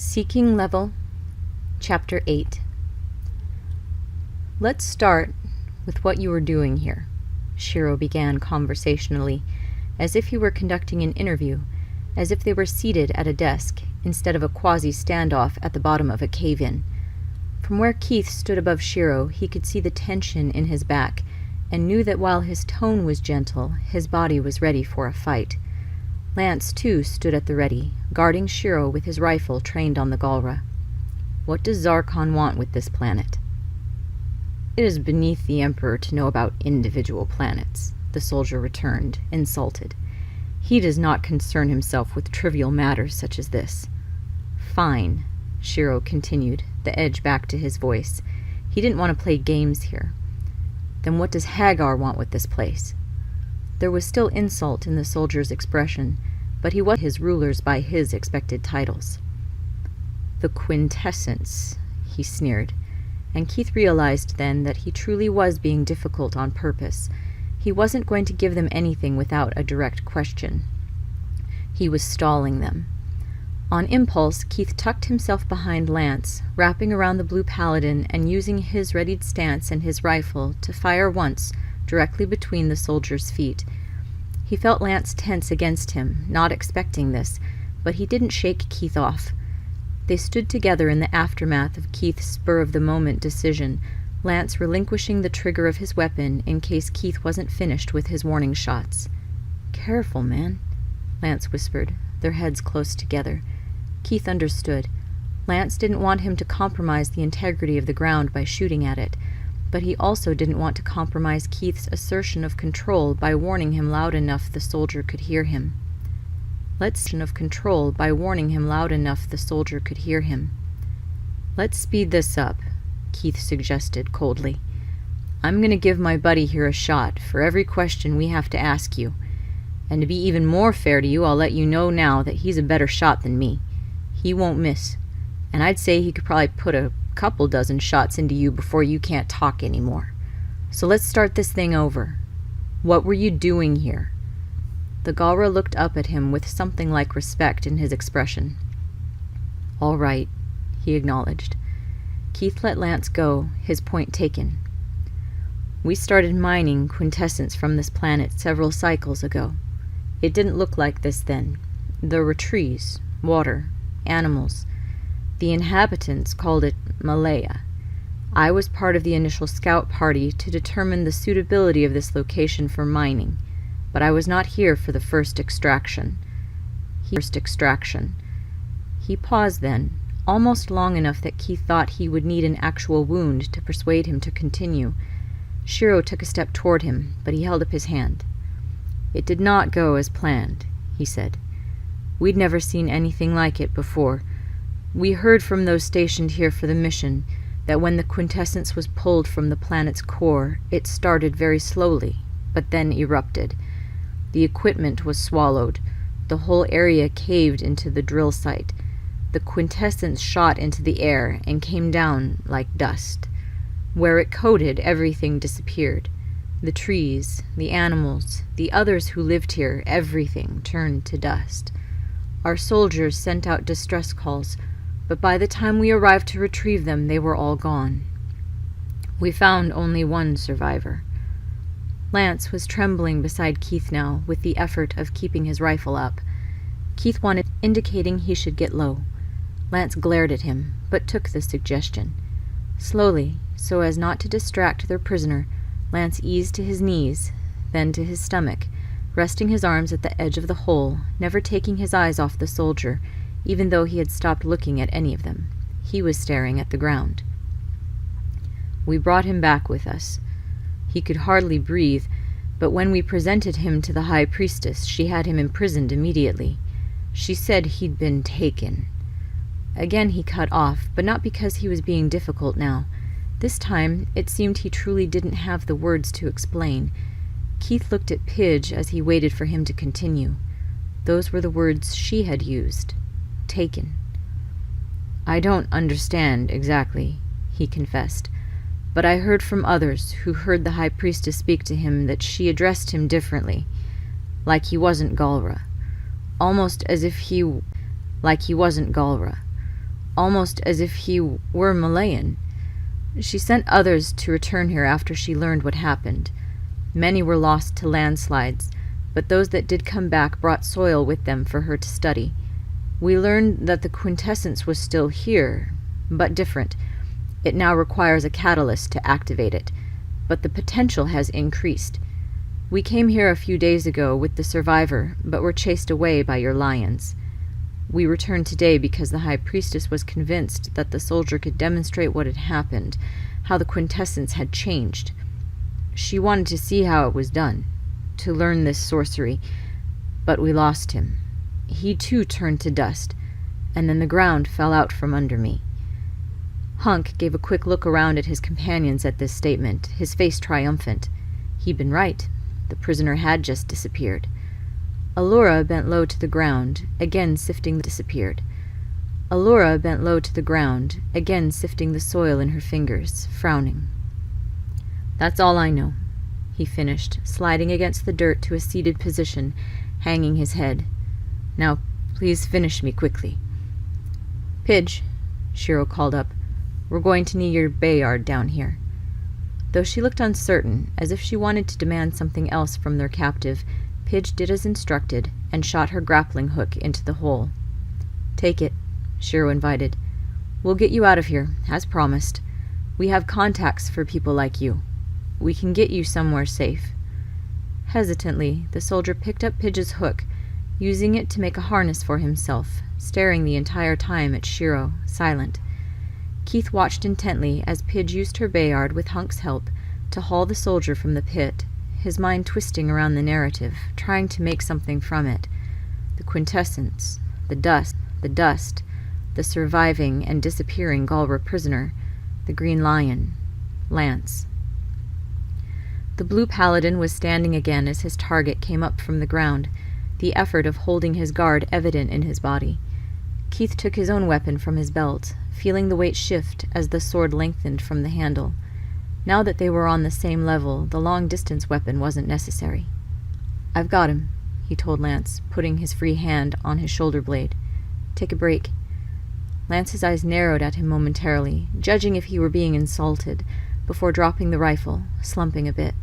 Seeking Level, Chapter 8. Let's start with what you were doing here, Shiro began conversationally, as if he were conducting an interview, as if they were seated at a desk instead of a quasi-standoff at the bottom of a cave-in. From where Keith stood above Shiro, he could see the tension in his back, and knew that while his tone was gentle, his body was ready for a fight. Lance, too, stood at the ready, guarding Shiro with his rifle trained on the Galra. What does Zarkon want with this planet? It is beneath the Emperor to know about individual planets, the soldier returned, insulted. He does not concern himself with trivial matters such as this. Fine, Shiro continued, the edge back to his voice. He didn't want to play games here. Then what does Hagar want with this place? There was still insult in the soldier's expression, but he was his rulers by his expected titles. The quintessence, he sneered, and Keith realized then that he truly was being difficult on purpose. He wasn't going to give them anything without a direct question. He was stalling them. On impulse, Keith tucked himself behind Lance, wrapping around the blue paladin and using his readied stance and his rifle to fire once, directly between the soldier's feet. He felt Lance tense against him, not expecting this, but he didn't shake Keith off. They stood together in the aftermath of Keith's spur-of-the-moment decision, Lance relinquishing the trigger of his weapon in case Keith wasn't finished with his warning shots. "Careful, man," Lance whispered, their heads close together. Keith understood. Lance didn't want him to compromise the integrity of the ground by shooting at it, but he also didn't want to compromise Keith's assertion of control by warning him loud enough the soldier could hear him. Let's speed this up, Keith suggested coldly. I'm going to give my buddy here a shot for every question we have to ask you. And to be even more fair to you, I'll let you know now that he's a better shot than me. He won't miss. And I'd say he could probably put a couple dozen shots into you before you can't talk anymore. So let's start this thing over. What were you doing here? The Galra looked up at him with something like respect in his expression. All right, he acknowledged. Keith let Lance go, his point taken. We started mining quintessence from this planet several cycles ago. It didn't look like this then. There were trees, water, animals. The inhabitants called it Malaya. I was part of the initial scout party to determine the suitability of this location for mining, but I was not here for the first extraction. He paused then, almost long enough that Keith thought he would need an actual wound to persuade him to continue. Shiro took a step toward him, but he held up his hand. It did not go as planned, he said. We'd never seen anything like it before. We heard from those stationed here for the mission that when the quintessence was pulled from the planet's core, it started very slowly, but then erupted. The equipment was swallowed. The whole area caved into the drill site. The quintessence shot into the air and came down like dust. Where it coated, everything disappeared. The trees, the animals, the others who lived here, everything turned to dust. Our soldiers sent out distress calls, but by the time we arrived to retrieve them, they were all gone. We found only one survivor. Lance was trembling beside Keith now, with the effort of keeping his rifle up. Keith wanted, indicating he should get low. Lance glared at him, but took the suggestion. Slowly, so as not to distract their prisoner, Lance eased to his knees, then to his stomach, resting his arms at the edge of the hole, never taking his eyes off the soldier, even though he had stopped looking at any of them. He was staring at the ground. We brought him back with us. He could hardly breathe, but when we presented him to the High Priestess, she had him imprisoned immediately. She said he'd been taken. Again he cut off, but not because he was being difficult now. This time, it seemed he truly didn't have the words to explain. Keith looked at Pidge as he waited for him to continue. Those were the words she had used. Taken. I don't understand exactly, he confessed, but I heard from others who heard the High Priestess speak to him that she addressed him differently, like he wasn't Galra. Almost as if he wasn't Galra. almost as if he were Malayan. She sent others to return here after she learned what happened. Many were lost to landslides, but those that did come back brought soil with them for her to study. We learned that the quintessence was still here, but different. It now requires a catalyst to activate it, but the potential has increased. We came here a few days ago with the survivor, but were chased away by your lions. We returned today because the High Priestess was convinced that the soldier could demonstrate what had happened, how the quintessence had changed. She wanted to see how it was done, to learn this sorcery, but we lost him. He too turned to dust, and then the ground fell out from under me. Hunk gave a quick look around at his companions at this statement, his face triumphant. He'd been right. The prisoner had just disappeared. Allura bent low to the ground, again sifting the soil in her fingers, frowning. That's all I know, he finished, sliding against the dirt to a seated position, hanging his head. Now, please finish me quickly. Pidge, Shiro called up, we're going to need your Bayard down here. Though she looked uncertain, as if she wanted to demand something else from their captive, Pidge did as instructed and shot her grappling hook into the hole. Take it, Shiro invited. We'll get you out of here, as promised. We have contacts for people like you. We can get you somewhere safe. Hesitantly, the soldier picked up Pidge's hook, using it to make a harness for himself, staring the entire time at Shiro, silent. Keith watched intently as Pidge used her Bayard, with Hunk's help, to haul the soldier from the pit, his mind twisting around the narrative, trying to make something from it. The quintessence, the dust, the surviving and disappearing Galra prisoner, the Green Lion, Lance. The blue paladin was standing again as his target came up from the ground, the effort of holding his guard evident in his body. Keith took his own weapon from his belt, feeling the weight shift as the sword lengthened from the handle. Now that they were on the same level, the long-distance weapon wasn't necessary. I've got him, he told Lance, putting his free hand on his shoulder blade. Take a break. Lance's eyes narrowed at him momentarily, judging if he were being insulted, before dropping the rifle, slumping a bit.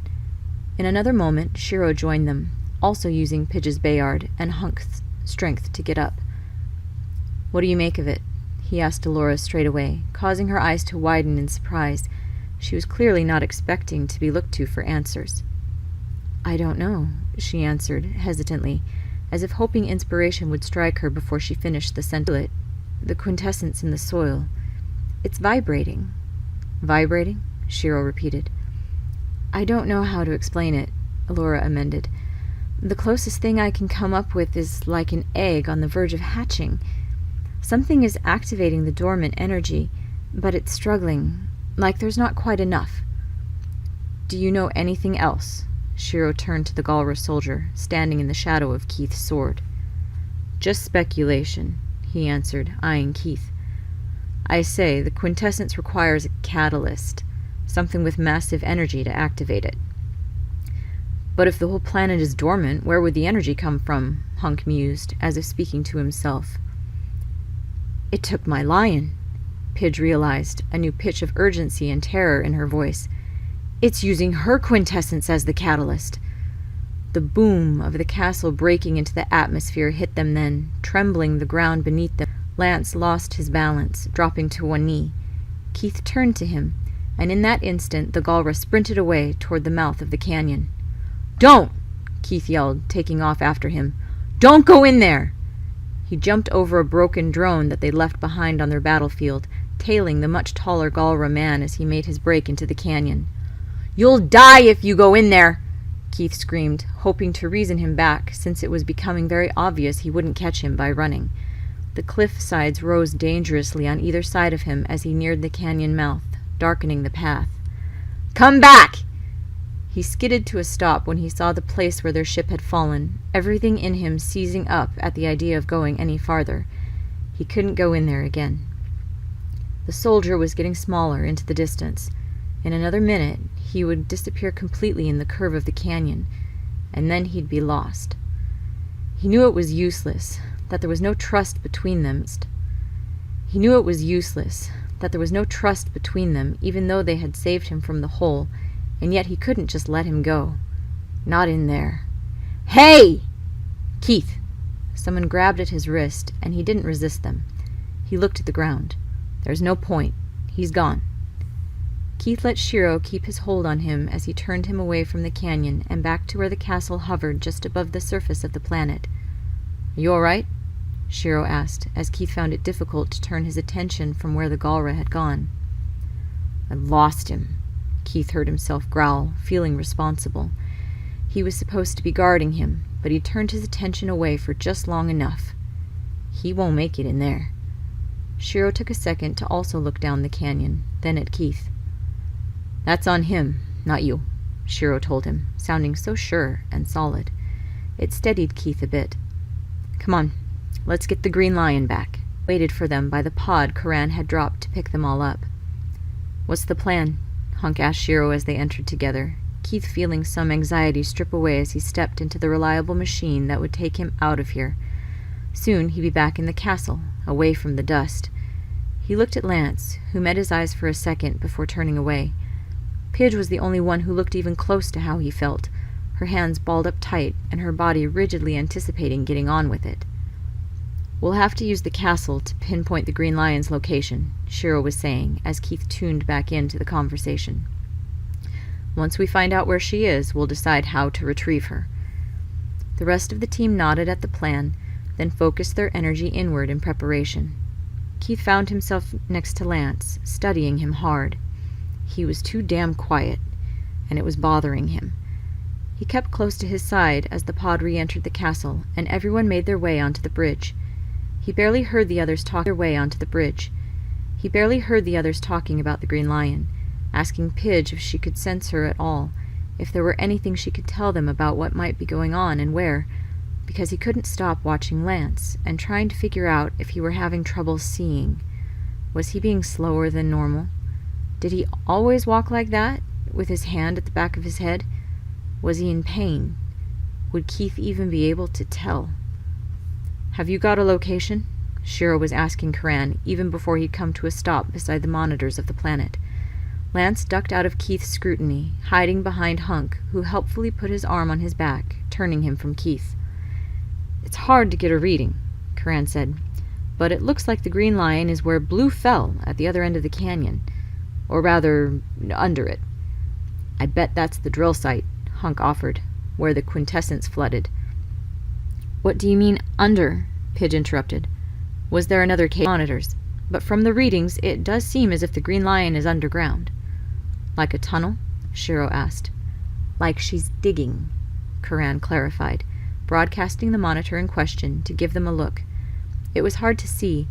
In another moment, Shiro joined them, also using Pidge's Bayard and Hunk's strength to get up. What do you make of it? He asked Allura straight away, causing her eyes to widen in surprise. She was clearly not expecting to be looked to for answers. I don't know, she answered, hesitantly, as if hoping inspiration would strike her before she finished the sentence. The quintessence in the soil. It's vibrating. Vibrating? Shiro repeated. I don't know how to explain it, Allura amended. The closest thing I can come up with is like an egg on the verge of hatching. Something is activating the dormant energy, but it's struggling, like there's not quite enough. Do you know anything else? Shiro turned to the Galra soldier, standing in the shadow of Keith's sword. Just speculation, he answered, eyeing Keith. I say, the quintessence requires a catalyst, something with massive energy to activate it. But if the whole planet is dormant, where would the energy come from? Hunk mused, as if speaking to himself. It took my lion, Pidge realized, a new pitch of urgency and terror in her voice. It's using her quintessence as the catalyst. The boom of the castle breaking into the atmosphere hit them then, trembling the ground beneath them. Lance lost his balance, dropping to one knee. Keith turned to him, and in that instant the Galra sprinted away toward the mouth of the canyon. Don't! Keith yelled, taking off after him. Don't go in there! He jumped over a broken drone that they'd left behind on their battlefield, tailing the much taller Galra man as he made his break into the canyon. You'll die if you go in there! Keith screamed, hoping to reason him back, since it was becoming very obvious he wouldn't catch him by running. The cliff sides rose dangerously on either side of him as he neared the canyon mouth, darkening the path. Come back! He skidded to a stop when he saw the place where their ship had fallen, everything in him seizing up at the idea of going any farther. He couldn't go in there again. The soldier was getting smaller into the distance. In another minute, he would disappear completely in the curve of the canyon, and then he'd be lost. He knew it was useless, that there was no trust between them. He knew it was useless, that there was no trust between them, even though they had saved him from the hole, and yet he couldn't just let him go. Not in there. Hey! Keith! Someone grabbed at his wrist, and he didn't resist them. He looked at the ground. There's no point. He's gone. Keith let Shiro keep his hold on him as he turned him away from the canyon and back to where the castle hovered just above the surface of the planet. You all right? Shiro asked, as Keith found it difficult to turn his attention from where the Galra had gone. I lost him, Keith heard himself growl, feeling responsible. He was supposed to be guarding him, but he turned his attention away for just long enough. He won't make it in there. Shiro took a second to also look down the canyon, then at Keith. That's on him, not you, Shiro told him, sounding so sure and solid. It steadied Keith a bit. Come on, let's get the Green Lion back. Waited for them by the pod Karan had dropped to pick them all up. What's the plan? Hunk asked Shiro as they entered together, Keith feeling some anxiety strip away as he stepped into the reliable machine that would take him out of here. Soon he'd be back in the castle, away from the dust. He looked at Lance, who met his eyes for a second before turning away. Pidge was the only one who looked even close to how he felt, her hands balled up tight and her body rigidly anticipating getting on with it. We'll have to use the castle to pinpoint the Green Lion's location, Shiro was saying as Keith tuned back into the conversation. Once we find out where she is, we'll decide how to retrieve her. The rest of the team nodded at the plan, then focused their energy inward in preparation. Keith found himself next to Lance, studying him hard. He was too damn quiet, and it was bothering him. He kept close to his side as the pod re-entered the castle, and everyone made their way onto the bridge. He barely heard the others talking about the Green Lion, asking Pidge if she could sense her at all, if there were anything she could tell them about what might be going on and where, because he couldn't stop watching Lance and trying to figure out if he were having trouble seeing. Was he being slower than normal? Did he always walk like that, with his hand at the back of his head? Was he in pain? Would Keith even be able to tell? Have you got a location? Shiro was asking Karan, even before he'd come to a stop beside the monitors of the planet. Lance ducked out of Keith's scrutiny, hiding behind Hunk, who helpfully put his arm on his back, turning him from Keith. It's hard to get a reading, Karan said, but it looks like the Green Lion is where Blue fell at the other end of the canyon. Or rather, under it. I bet that's the drill site, Hunk offered, where the quintessence flooded. What do you mean, under? Pidge interrupted. Was there another cave? Monitors, but from the readings it does seem as if the Green Lion is underground. Like a tunnel? Shiro asked. Like she's digging, Karan clarified, broadcasting the monitor in question to give them a look. It was hard to see,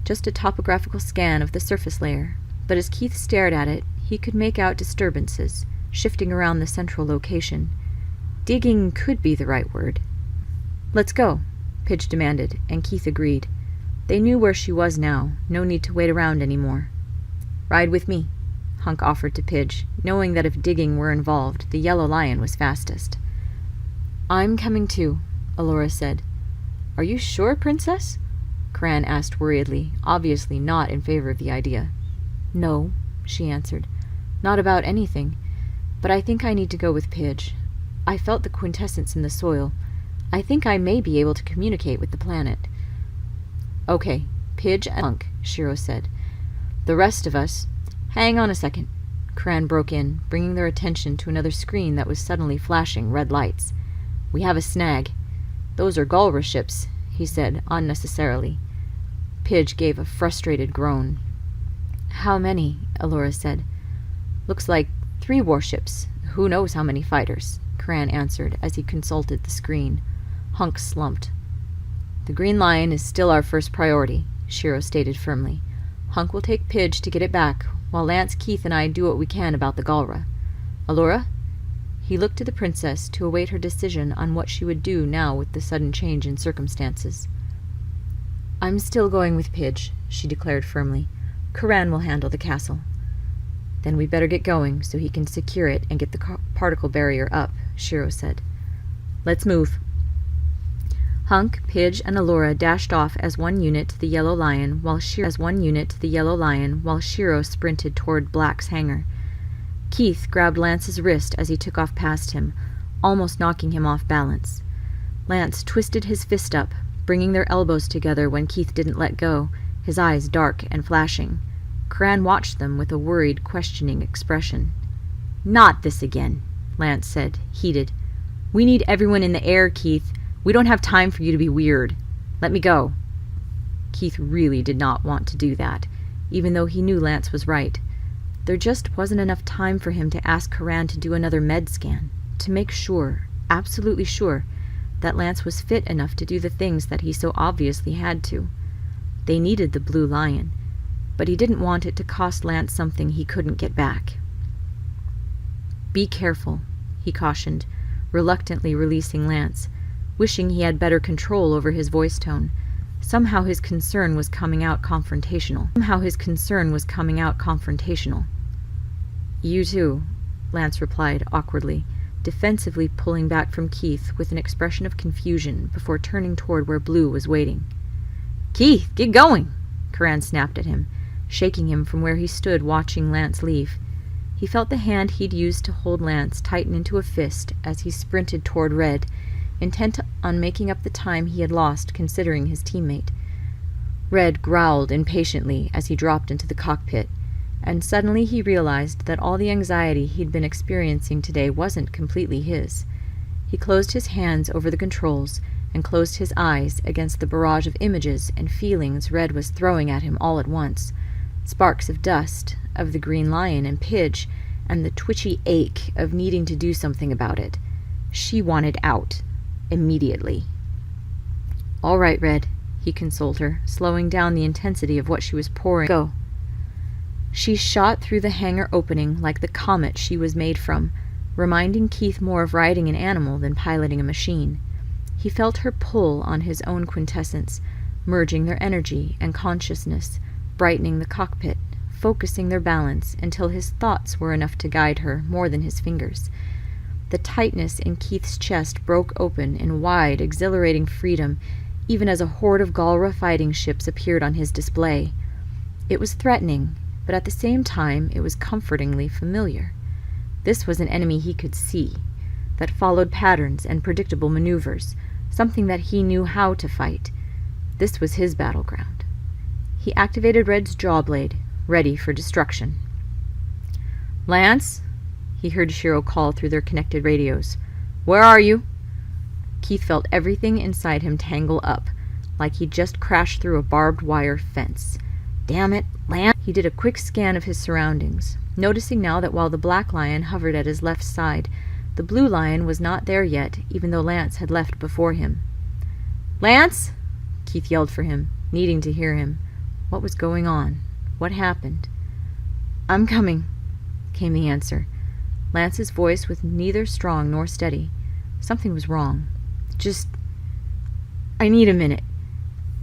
just a topographical scan of the surface layer, but as Keith stared at it, he could make out disturbances, shifting around the central location. Digging could be the right word. Let's go, Pidge demanded, and Keith agreed. They knew where she was now, no need to wait around anymore. Ride with me, Hunk offered to Pidge, knowing that if digging were involved, the Yellow Lion was fastest. I'm coming too, Allura said. Are you sure, Princess? Karan asked worriedly, obviously not in favor of the idea. No, she answered. Not about anything. But I think I need to go with Pidge. I felt the quintessence in the soil. I think I may be able to communicate with the planet. Okay, Pidge and Hunk, Shiro said. The rest of us... Hang on a second, Karan broke in, bringing their attention to another screen that was suddenly flashing red lights. We have a snag. Those are Galra ships, he said, unnecessarily. Pidge gave a frustrated groan. How many? Allura said. Looks like 3 warships. Who knows how many fighters? Karan answered as he consulted the screen. Hunk slumped. The Green Lion is still our first priority, Shiro stated firmly. Hunk will take Pidge to get it back, while Lance, Keith, and I do what we can about the Galra. Allura? He looked to the princess to await her decision on what she would do now with the sudden change in circumstances. I'm still going with Pidge, she declared firmly. Karan will handle the castle. Then we better get going so he can secure it and get the particle barrier up, Shiro said. Let's move. Hunk, Pidge, and Allura dashed off as one unit to the Yellow Lion, while Shiro sprinted toward Black's hangar. Keith grabbed Lance's wrist as he took off past him, almost knocking him off balance. Lance twisted his fist up, bringing their elbows together when Keith didn't let go, his eyes dark and flashing. Karan watched them with a worried, questioning expression. "Not this again," Lance said, heated. "We need everyone in the air, Keith. We don't have time for you to be weird. Let me go." Keith really did not want to do that, even though he knew Lance was right. There just wasn't enough time for him to ask Karan to do another med scan, to make sure, absolutely sure, that Lance was fit enough to do the things that he so obviously had to. They needed the Blue Lion, but he didn't want it to cost Lance something he couldn't get back. "Be careful," he cautioned, reluctantly releasing Lance, wishing he had better control over his voice tone. Somehow his concern was coming out confrontational. "You too," Lance replied awkwardly, defensively pulling back from Keith with an expression of confusion before turning toward where Blue was waiting. "Keith, get going!" Karan snapped at him, shaking him from where he stood watching Lance leave. He felt the hand he'd used to hold Lance tighten into a fist as he sprinted toward Red, intent on making up the time he had lost considering his teammate. Red growled impatiently as he dropped into the cockpit, and suddenly he realized that all the anxiety he'd been experiencing today wasn't completely his. He closed his hands over the controls and closed his eyes against the barrage of images and feelings Red was throwing at him all at once. Sparks of dust, of the Green Lion and Pidge, and the twitchy ache of needing to do something about it. She wanted out. Immediately. "All right, Red," he consoled her, slowing down the intensity of what she was pouring. "Go." She shot through the hangar opening like the comet she was made from, reminding Keith more of riding an animal than piloting a machine. He felt her pull on his own quintessence, merging their energy and consciousness, brightening the cockpit, focusing their balance until his thoughts were enough to guide her more than his fingers. The tightness in Keith's chest broke open in wide, exhilarating freedom, even as a horde of Galra fighting ships appeared on his display. It was threatening, but at the same time it was comfortingly familiar. This was an enemy he could see, that followed patterns and predictable maneuvers, something that he knew how to fight. This was his battleground. He activated Red's jawblade, ready for destruction. "Lance?" he heard Shiro call through their connected radios. "Where are you?" Keith felt everything inside him tangle up, like he'd just crashed through a barbed wire fence. "Damn it, Lance!" He did a quick scan of his surroundings, noticing now that while the Black Lion hovered at his left side, the Blue Lion was not there yet, even though Lance had left before him. "Lance!" Keith yelled for him, needing to hear him. What was going on? What happened? "I'm coming," came the answer. Lance's voice was neither strong nor steady. Something was wrong. I need a minute."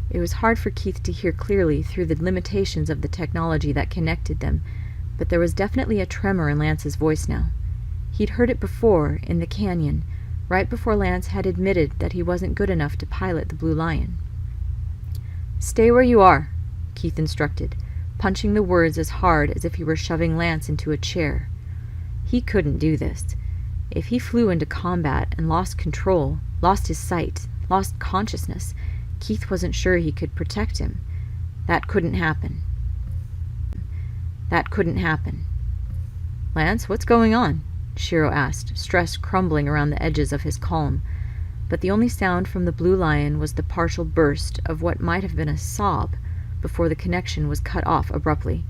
It was hard for Keith to hear clearly through the limitations of the technology that connected them, but there was definitely a tremor in Lance's voice now. He'd heard it before, in the canyon, right before Lance had admitted that he wasn't good enough to pilot the Blue Lion. "Stay where you are," Keith instructed, punching the words as hard as if he were shoving Lance into a chair. He couldn't do this. If he flew into combat and lost control, lost his sight, lost consciousness, Keith wasn't sure he could protect him. That couldn't happen. "Lance, what's going on?" Shiro asked, stress crumbling around the edges of his calm. But the only sound from the Blue Lion was the partial burst of what might have been a sob before the connection was cut off abruptly.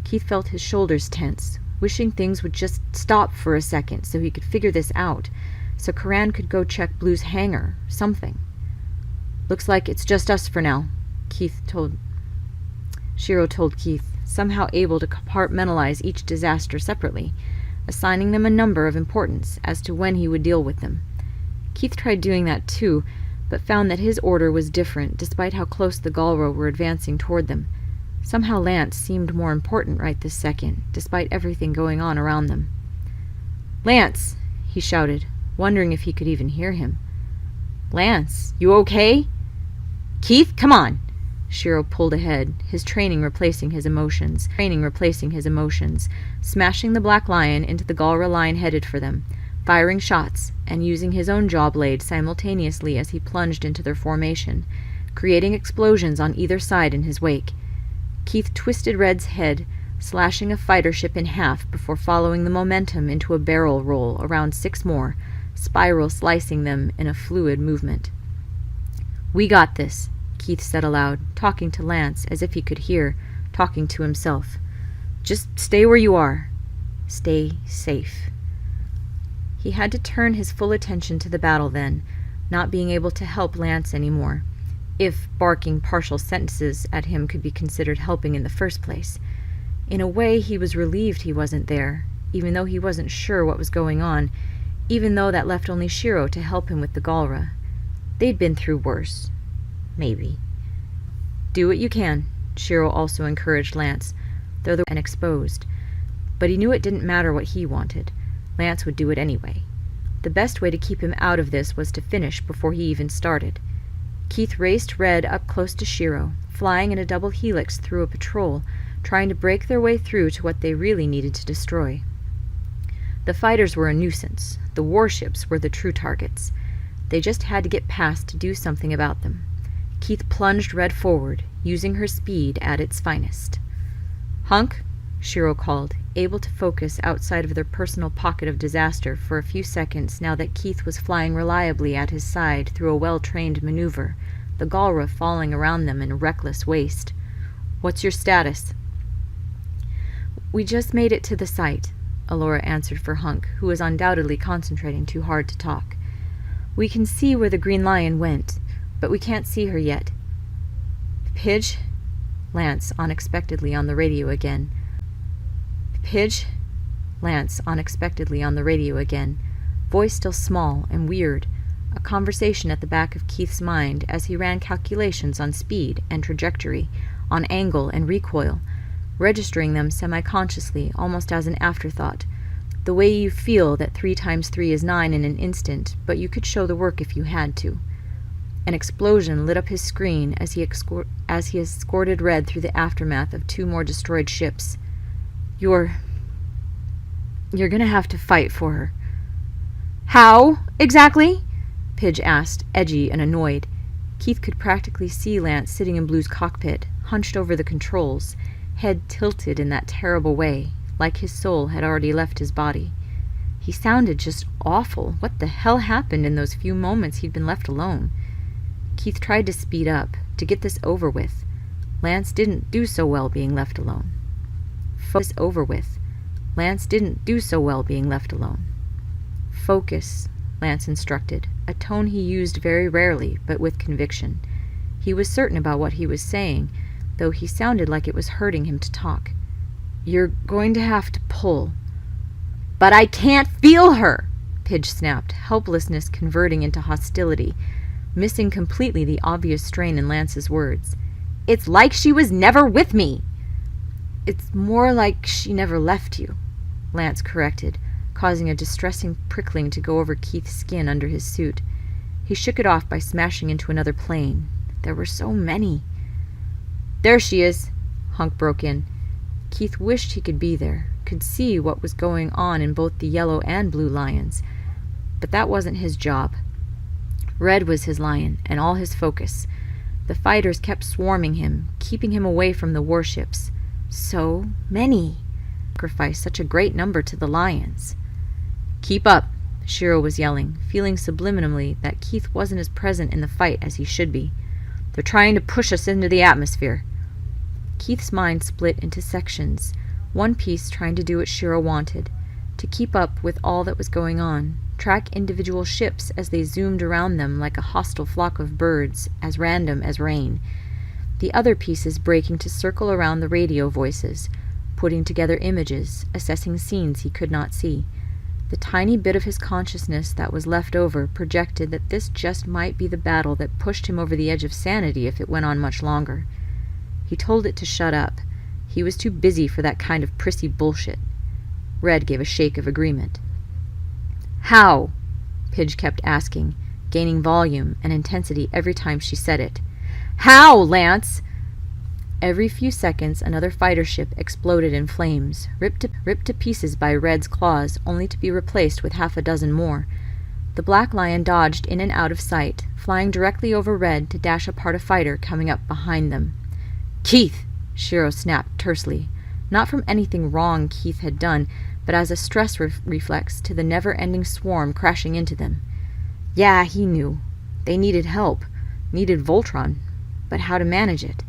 Keith felt his shoulders tense, wishing things would just stop for a second so he could figure this out, so Karan could go check Blue's hangar, something. "Looks like it's just us for now," Shiro told Keith, somehow able to compartmentalize each disaster separately, assigning them a number of importance as to when he would deal with them. Keith tried doing that too, but found that his order was different despite how close the Galra were advancing toward them. Somehow Lance seemed more important right this second, despite everything going on around them. "Lance!" he shouted, wondering if he could even hear him. Lance, you okay? Keith, come on! Shiro pulled ahead, his training replacing his emotions, smashing the Black Lion into the Galra line headed for them, firing shots, and using his own jaw blade simultaneously as he plunged into their formation, creating explosions on either side in his wake. Keith twisted Red's head, slashing a fighter ship in half before following the momentum into a barrel roll around 6 more, spiral slicing them in a fluid movement. "We got this," Keith said aloud, talking to Lance as if he could hear, talking to himself. "Just stay where you are. Stay safe." He had to turn his full attention to the battle then, not being able to help Lance anymore, if barking partial sentences at him could be considered helping in the first place. In a way, he was relieved he wasn't there, even though he wasn't sure what was going on, even though that left only Shiro to help him with the Galra. They'd been through worse. Maybe. "Do what you can," Shiro also encouraged Lance, though they were exposed. But he knew it didn't matter what he wanted. Lance would do it anyway. The best way to keep him out of this was to finish before he even started. Keith raced Red up close to Shiro, flying in a double helix through a patrol, trying to break their way through to what they really needed to destroy. The fighters were a nuisance. The warships were the true targets. They just had to get past to do something about them. Keith plunged Red forward, using her speed at its finest. "Hunk," Shiro called, able to focus outside of their personal pocket of disaster for a few seconds now that Keith was flying reliably at his side through a well-trained maneuver, the Galra falling around them in reckless waste. "What's your status?" "We just made it to the site," Alora answered for Hunk, who was undoubtedly concentrating too hard to talk. "We can see where the Green Lion went, but we can't see her yet." "Pidge?" Lance unexpectedly on the radio again. "Pidge?" Lance unexpectedly on the radio again, voice still small and weird, a conversation at the back of Keith's mind as he ran calculations on speed and trajectory, on angle and recoil, registering them semi-consciously, almost as an afterthought, the way you feel that 3 times 3 is 9 in an instant, but you could show the work if you had to. An explosion lit up his screen as he escorted Red through the aftermath of 2 more destroyed ships. You're gonna have to fight for her." "How, exactly?" Pidge asked, edgy and annoyed. Keith could practically see Lance sitting in Blue's cockpit, hunched over the controls, head tilted in that terrible way, like his soul had already left his body. He sounded just awful. What the hell happened in those few moments he'd been left alone? Keith tried to speed up, to get this over with. Lance didn't do so well being left alone. Focus over with. Lance didn't do so well being left alone. "Focus," Lance instructed, a tone he used very rarely, but with conviction. He was certain about what he was saying, though he sounded like it was hurting him to talk. "You're going to have to pull." "But I can't feel her!" Pidge snapped, helplessness converting into hostility, missing completely the obvious strain in Lance's words. "It's like she was never with me!" "It's more like she never left you," Lance corrected, causing a distressing prickling to go over Keith's skin under his suit. He shook it off by smashing into another plane. There were so many. "There she is," Hunk broke in. Keith wished he could be there, could see what was going on in both the Yellow and Blue Lions. But that wasn't his job. Red was his lion, and all his focus. The fighters kept swarming him, keeping him away from the warships. So many. Sacrifice such a great number to the lions. "Keep up," Shiro was yelling, feeling subliminally that Keith wasn't as present in the fight as he should be. "They're trying to push us into the atmosphere." Keith's mind split into sections, one piece trying to do what Shiro wanted, to keep up with all that was going on, track individual ships as they zoomed around them like a hostile flock of birds, as random as rain. The other pieces breaking to circle around the radio voices, putting together images, assessing scenes he could not see. The tiny bit of his consciousness that was left over projected that this just might be the battle that pushed him over the edge of sanity if it went on much longer. He told it to shut up. He was too busy for that kind of prissy bullshit. Red gave a shake of agreement. "How?" Pidge kept asking, gaining volume and intensity every time she said it. "How, Lance?" Every few seconds, another fighter ship exploded in flames, ripped to pieces by Red's claws, only to be replaced with half a dozen more. The Black Lion dodged in and out of sight, flying directly over Red to dash apart a fighter coming up behind them. "Keith!" Shiro snapped tersely, not from anything wrong Keith had done, but as a stress reflex to the never-ending swarm crashing into them. Yeah, he knew. They needed help, needed Voltron, but how to manage it?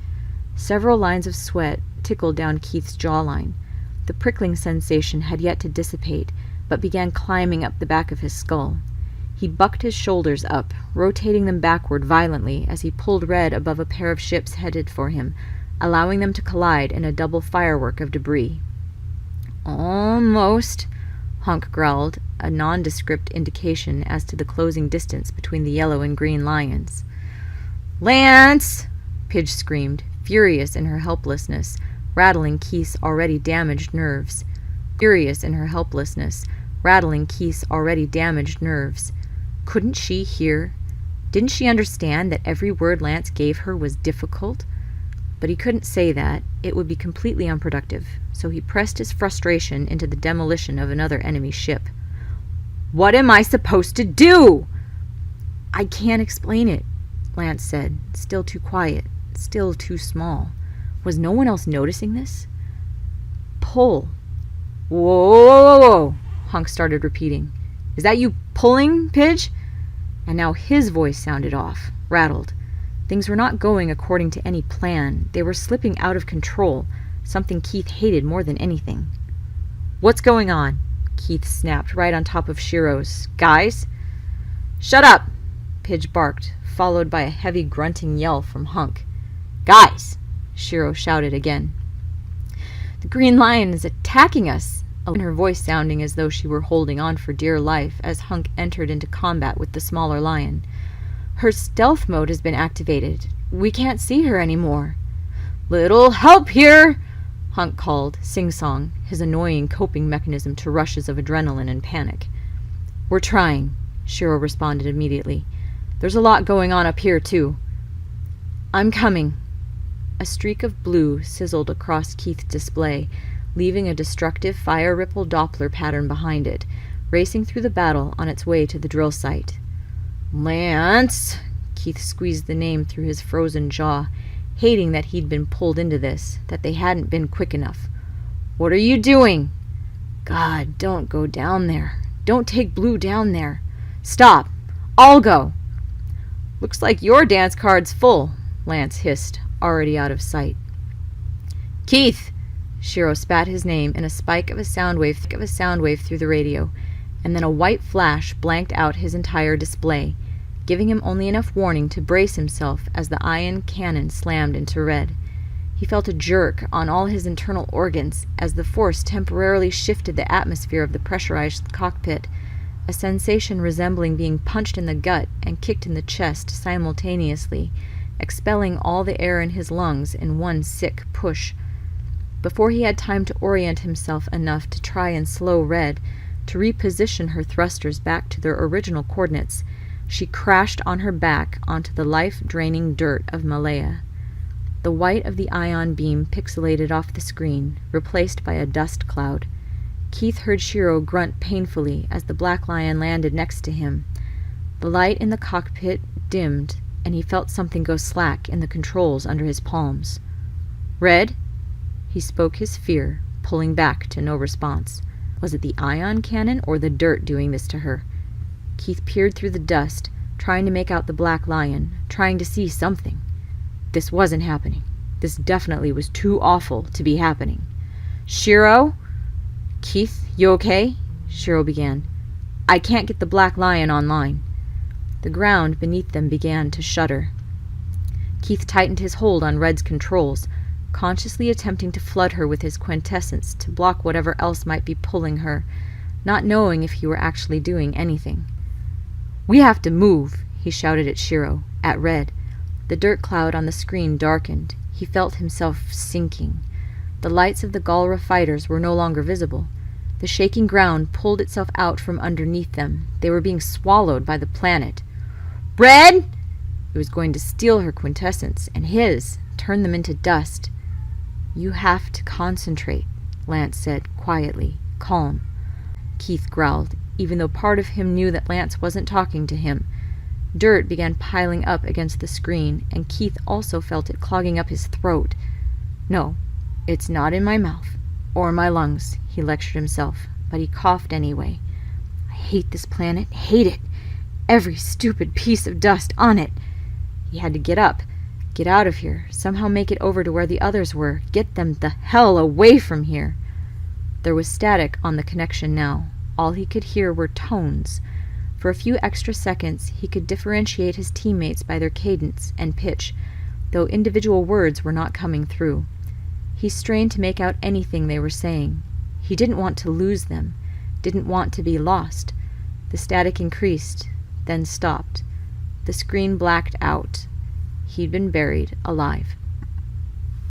Several lines of sweat tickled down Keith's jawline. The prickling sensation had yet to dissipate, but began climbing up the back of his skull. He bucked his shoulders up, rotating them backward violently as he pulled Red above a pair of ships headed for him, allowing them to collide in a double firework of debris. "Almost," Hunk growled, a nondescript indication as to the closing distance between the yellow and green lions. "Lance!" Pidge screamed, furious in her helplessness, rattling Keith's already damaged nerves. Couldn't she hear? Didn't she understand that every word Lance gave her was difficult? But he couldn't say that. It would be completely unproductive, so he pressed his frustration into the demolition of another enemy ship. "What am I supposed to do?" "I can't explain it," Lance said, still too quiet, still too small. Was no one else noticing this? "Pull." Whoa, Hunk started repeating. "Is that you pulling, Pidge?" And now his voice sounded off, rattled. Things were not going according to any plan. They were slipping out of control, something Keith hated more than anything. "What's going on?" Keith snapped right on top of Shiro's. "Guys?" "Shut up!" Pidge barked, followed by a heavy grunting yell from Hunk. "Guys!" Shiro shouted again. "The Green Lion is attacking us!" Her voice sounding as though she were holding on for dear life as Hunk entered into combat with the smaller lion. "Her stealth mode has been activated. We can't see her anymore." "Little help here!" Hunk called, sing-song, his annoying coping mechanism to rushes of adrenaline and panic. "We're trying," Shiro responded immediately. "There's a lot going on up here, too." "I'm coming." A streak of blue sizzled across Keith's display, leaving a destructive fire ripple Doppler pattern behind it, racing through the battle on its way to the drill site. "Lance!" Keith squeezed the name through his frozen jaw, hating that he'd been pulled into this, that they hadn't been quick enough. "What are you doing?" "God, don't go down there. Don't take Blue down there. Stop! I'll go!" "Looks like your dance card's full," Lance hissed, already out of sight. "Keith!" Shiro spat his name in a spike of a sound wave through the radio, and then a white flash blanked out his entire display, giving him only enough warning to brace himself as the ion cannon slammed into Red. He felt a jerk on all his internal organs as the force temporarily shifted the atmosphere of the pressurized cockpit, a sensation resembling being punched in the gut and kicked in the chest simultaneously, expelling all the air in his lungs in one sick push. Before he had time to orient himself enough to try and slow Red, to reposition her thrusters back to their original coordinates, she crashed on her back onto the life-draining dirt of Malaya. The white of the ion beam pixelated off the screen, replaced by a dust cloud. Keith heard Shiro grunt painfully as the Black Lion landed next to him. The light in the cockpit dimmed, and he felt something go slack in the controls under his palms. "Red?" He spoke his fear, pulling back to no response. Was it the ion cannon or the dirt doing this to her? Keith peered through the dust, trying to make out the Black Lion, trying to see something. This wasn't happening. This definitely was too awful to be happening. "Shiro?" "Keith, you okay?" Shiro began. "I can't get the Black Lion online." The ground beneath them began to shudder. Keith tightened his hold on Red's controls, consciously attempting to flood her with his quintessence to block whatever else might be pulling her, not knowing if he were actually doing anything. "We have to move," he shouted at Shiro, at Red. The dirt cloud on the screen darkened. He felt himself sinking. The lights of the Galra fighters were no longer visible. The shaking ground pulled itself out from underneath them. They were being swallowed by the planet. Red! It was going to steal her quintessence, and his, turn them into dust. You have to concentrate, Lance said, quietly, calm. Keith growled, even though part of him knew that Lance wasn't talking to him. Dirt began piling up against the screen, and Keith also felt it clogging up his throat. No, it's not in my mouth, or my lungs, he lectured himself, but he coughed anyway. I hate this planet, hate it. Every stupid piece of dust on it. He had to get up, get out of here, somehow make it over to where the others were, get them the hell away from here. There was static on the connection now. All he could hear were tones. For a few extra seconds, he could differentiate his teammates by their cadence and pitch, though individual words were not coming through. He strained to make out anything they were saying. He didn't want to lose them, didn't want to be lost. The static increased, then stopped. The screen blacked out. He'd been buried alive.